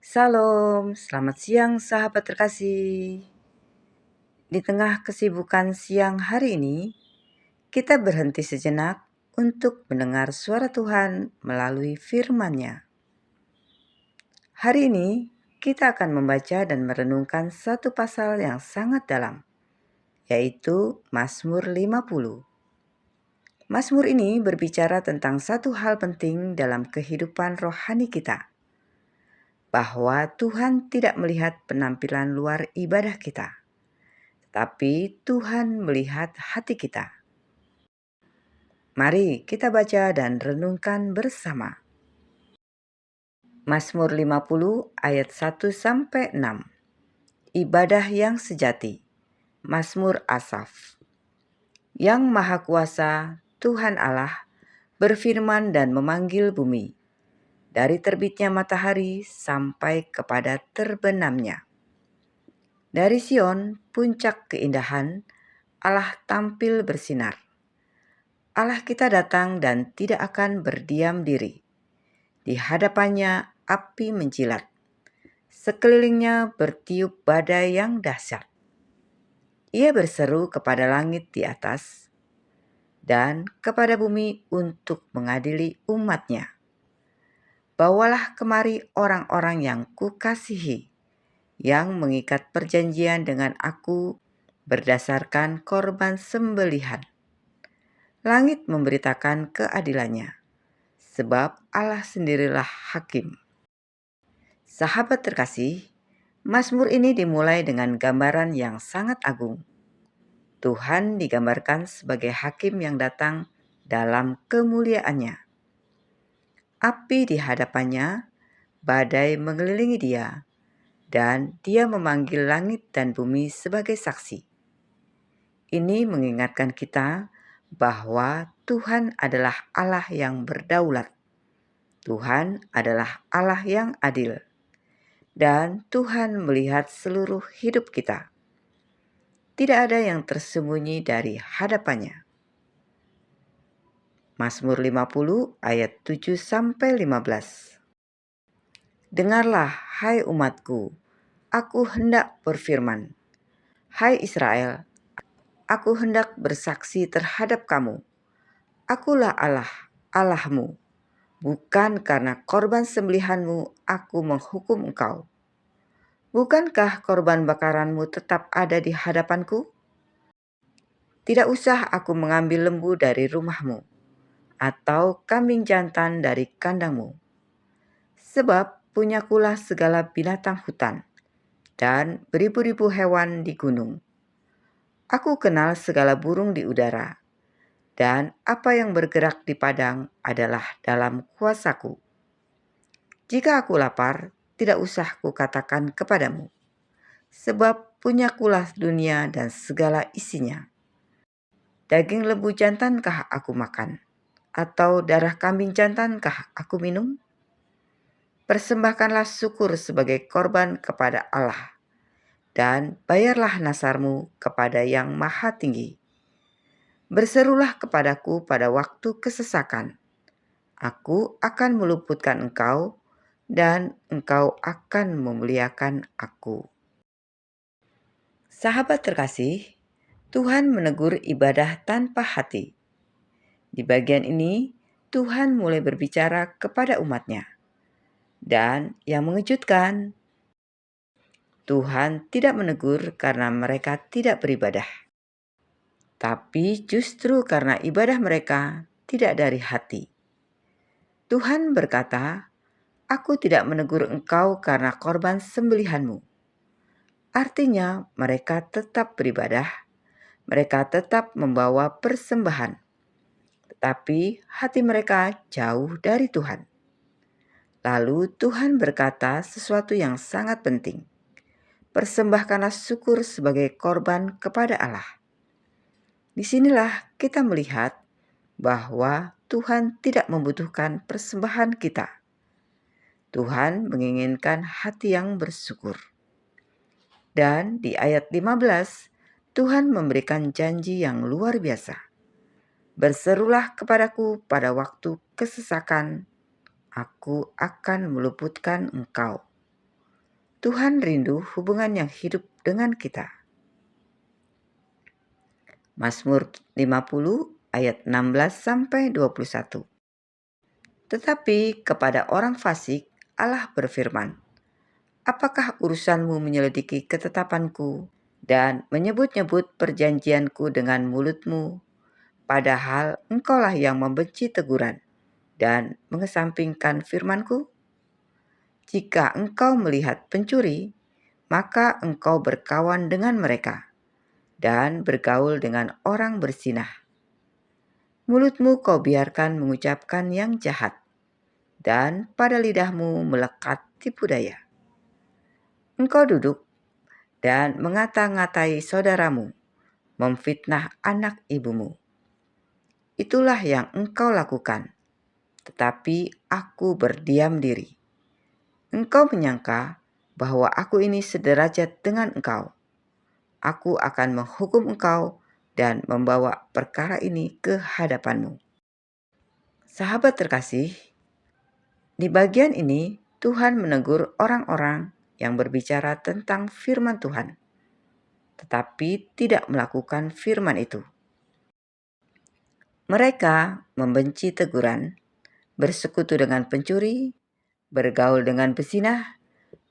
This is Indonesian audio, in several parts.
Salam, selamat siang sahabat terkasih. Di tengah kesibukan siang hari ini, kita berhenti sejenak untuk mendengar suara Tuhan melalui firman-Nya. Hari ini, kita akan membaca dan merenungkan satu pasal yang sangat dalam, yaitu Mazmur 50. Mazmur ini berbicara tentang satu hal penting dalam kehidupan rohani kita, bahwa Tuhan tidak melihat penampilan luar ibadah kita, tapi Tuhan melihat hati kita. Mari kita baca dan renungkan bersama. Mazmur 50 ayat 1-6. Ibadah yang sejati. Mazmur Asaf. Yang Maha Kuasa, Tuhan Allah, berfirman dan memanggil bumi, dari terbitnya matahari sampai kepada terbenamnya. Dari Sion, puncak keindahan, Allah tampil bersinar. Allah kita datang dan tidak akan berdiam diri. Di hadapannya api menjilat. Sekelilingnya bertiup badai yang dahsyat. Ia berseru kepada langit di atas dan kepada bumi untuk mengadili umatnya. Bawalah kemari orang-orang yang kukasihi, yang mengikat perjanjian dengan aku berdasarkan korban sembelihan. Langit memberitakan keadilannya, sebab Allah sendirilah hakim. Sahabat terkasih, Mazmur ini dimulai dengan gambaran yang sangat agung. Tuhan digambarkan sebagai hakim yang datang dalam kemuliaannya. Api di hadapannya, badai mengelilingi dia, dan dia memanggil langit dan bumi sebagai saksi. Ini mengingatkan kita bahwa Tuhan adalah Allah yang berdaulat. Tuhan adalah Allah yang adil. Dan Tuhan melihat seluruh hidup kita. Tidak ada yang tersembunyi dari hadapannya. Mazmur 50 ayat 7-15. Dengarlah, hai umatku, aku hendak berfirman. Hai Israel, aku hendak bersaksi terhadap kamu. Akulah Allah, Allahmu. Bukan karena korban sembelihanmu aku menghukum engkau. Bukankah korban bakaranmu tetap ada di hadapanku? Tidak usah aku mengambil lembu dari rumahmu, atau kambing jantan dari kandangmu. Sebab punyakulah segala binatang hutan, dan beribu-ribu hewan di gunung. Aku kenal segala burung di udara, dan apa yang bergerak di padang adalah dalam kuasaku. Jika aku lapar, tidak usah kukatakan kepadamu, sebab punyakulah dunia dan segala isinya. Daging lembu jantankah aku makan, atau darah kambing jantankah aku minum? Persembahkanlah syukur sebagai korban kepada Allah, dan bayarlah nasarmu kepada Yang Maha Tinggi. Berserulah kepadaku pada waktu kesesakan. Aku akan meluputkan engkau, dan engkau akan memuliakan aku. Sahabat terkasih, Tuhan menegur ibadah tanpa hati. Di bagian ini, Tuhan mulai berbicara kepada umatnya. Dan yang mengejutkan, Tuhan tidak menegur karena mereka tidak beribadah, tapi justru karena ibadah mereka tidak dari hati. Tuhan berkata, "Aku tidak menegur engkau karena korban sembelihanmu." Artinya, mereka tetap beribadah, mereka tetap membawa persembahan, tetapi hati mereka jauh dari Tuhan. Lalu Tuhan berkata sesuatu yang sangat penting. Persembahkanlah syukur sebagai korban kepada Allah. Disinilah kita melihat bahwa Tuhan tidak membutuhkan persembahan kita. Tuhan menginginkan hati yang bersyukur. Dan di ayat 15, Tuhan memberikan janji yang luar biasa. Berserulah kepadaku pada waktu kesesakan, aku akan meluputkan engkau. Tuhan rindu hubungan yang hidup dengan kita. Mazmur 50 ayat 16-21. Tetapi kepada orang fasik Allah berfirman, apakah urusanmu menyelidiki ketetapanku dan menyebut-nyebut perjanjianku dengan mulutmu, padahal engkaulah yang membenci teguran dan mengesampingkan firmanku? Jika engkau melihat pencuri, maka engkau berkawan dengan mereka dan bergaul dengan orang berzinah. Mulutmu kau biarkan mengucapkan yang jahat, dan pada lidahmu melekat tipu daya. Engkau duduk dan mengata-ngatai saudaramu, memfitnah anak ibumu. Itulah yang engkau lakukan, tetapi aku berdiam diri. Engkau menyangka bahwa aku ini sederajat dengan engkau. Aku akan menghukum engkau dan membawa perkara ini ke hadapanmu. Sahabat terkasih, di bagian ini Tuhan menegur orang-orang yang berbicara tentang firman Tuhan, tetapi tidak melakukan firman itu. Mereka membenci teguran, bersekutu dengan pencuri, bergaul dengan pezinah,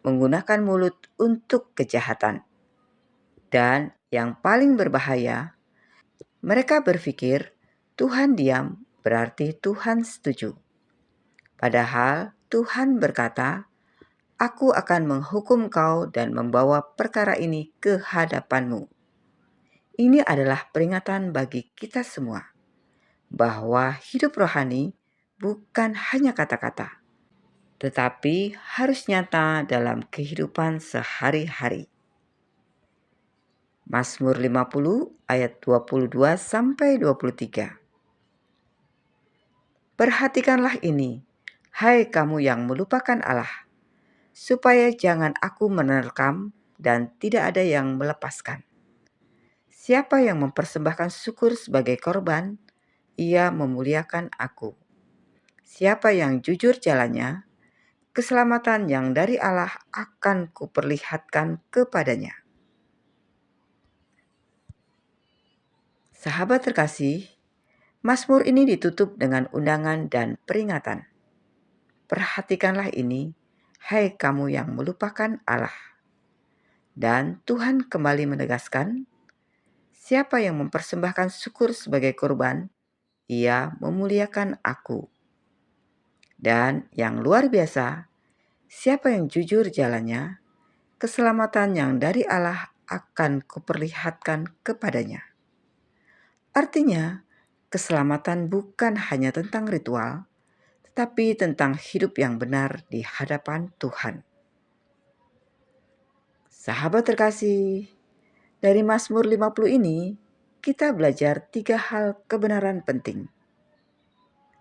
menggunakan mulut untuk kejahatan. Dan yang paling berbahaya, mereka berpikir Tuhan diam berarti Tuhan setuju. Padahal Tuhan berkata, aku akan menghukum kau dan membawa perkara ini ke hadapanmu. Ini adalah peringatan bagi kita semua, bahwa hidup rohani bukan hanya kata-kata, tetapi harus nyata dalam kehidupan sehari-hari. Mazmur 50 ayat 22-23. Perhatikanlah ini, hai kamu yang melupakan Allah, supaya jangan aku menerkam dan tidak ada yang melepaskan. Siapa yang mempersembahkan syukur sebagai korban, ia memuliakan aku. Siapa yang jujur jalannya, keselamatan yang dari Allah akan kuperlihatkan kepadanya. Sahabat terkasih, Mazmur ini ditutup dengan undangan dan peringatan. Perhatikanlah ini, hai kamu yang melupakan Allah. Dan Tuhan kembali menegaskan, siapa yang mempersembahkan syukur sebagai korban, ia memuliakan aku. Dan yang luar biasa, siapa yang jujur jalannya, keselamatan yang dari Allah akan kuperlihatkan kepadanya. Artinya, keselamatan bukan hanya tentang ritual, tetapi tentang hidup yang benar di hadapan Tuhan. Sahabat terkasih, dari Mazmur 50 ini, kita belajar 3 hal kebenaran penting.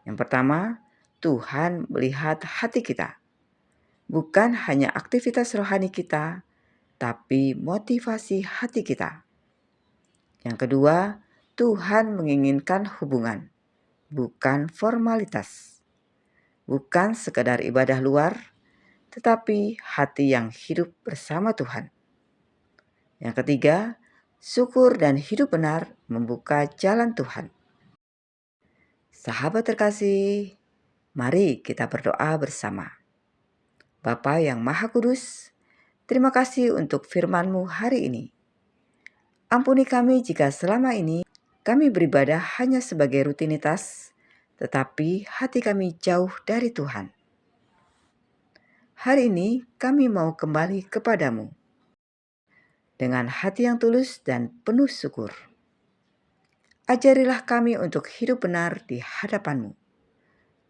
Yang pertama, Tuhan melihat hati kita. Bukan hanya aktivitas rohani kita, tapi motivasi hati kita. Yang kedua, Tuhan menginginkan hubungan, bukan formalitas. Bukan sekadar ibadah luar, tetapi hati yang hidup bersama Tuhan. Yang ketiga, syukur dan hidup benar membuka jalan Tuhan. Sahabat terkasih, mari kita berdoa bersama. Bapa yang Maha Kudus, terima kasih untuk firman-Mu hari ini. Ampuni kami jika selama ini kami beribadah hanya sebagai rutinitas, tetapi hati kami jauh dari Tuhan. Hari ini kami mau kembali kepadamu dengan hati yang tulus dan penuh syukur. Ajarilah kami untuk hidup benar di hadapan-Mu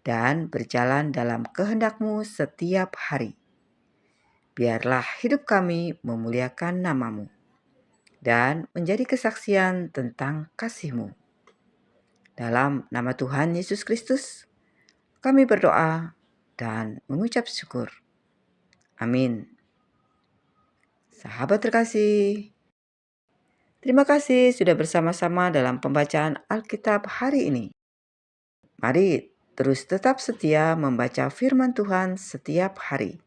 dan berjalan dalam kehendak-Mu setiap hari. Biarlah hidup kami memuliakan nama-Mu dan menjadi kesaksian tentang kasih-Mu. Dalam nama Tuhan Yesus Kristus, kami berdoa dan mengucap syukur. Amin. Sahabat terkasih, terima kasih sudah bersama-sama dalam pembacaan Alkitab hari ini. Mari terus tetap setia membaca firman Tuhan setiap hari.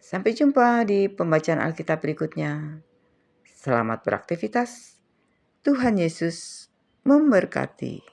Sampai jumpa di pembacaan Alkitab berikutnya. Selamat beraktivitas. Tuhan Yesus memberkati.